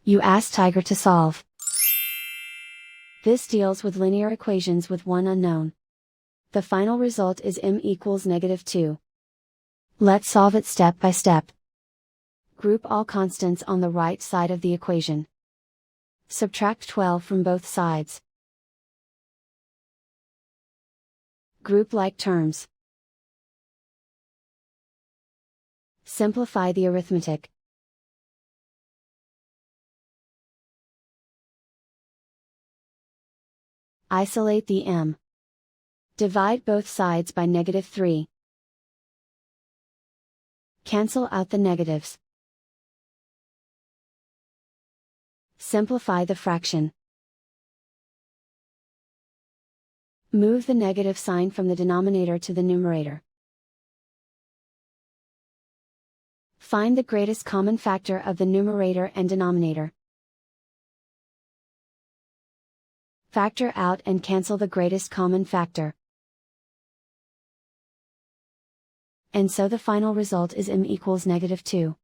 You ask Tiger to solve. This deals with linear equations with one unknown. The final result is m equals -2. Let's solve it step by step. Group all constants on the right side of the equation. Subtract 12 from both sides. Group like terms. Simplify the arithmetic. Isolate the m. Divide both sides by -3. Cancel out the negatives. Simplify the fraction. Move the negative sign from the denominator to the numerator. Find the greatest common factor of the numerator and denominator. Factor out and cancel the greatest common factor. And so the final result is m equals -2.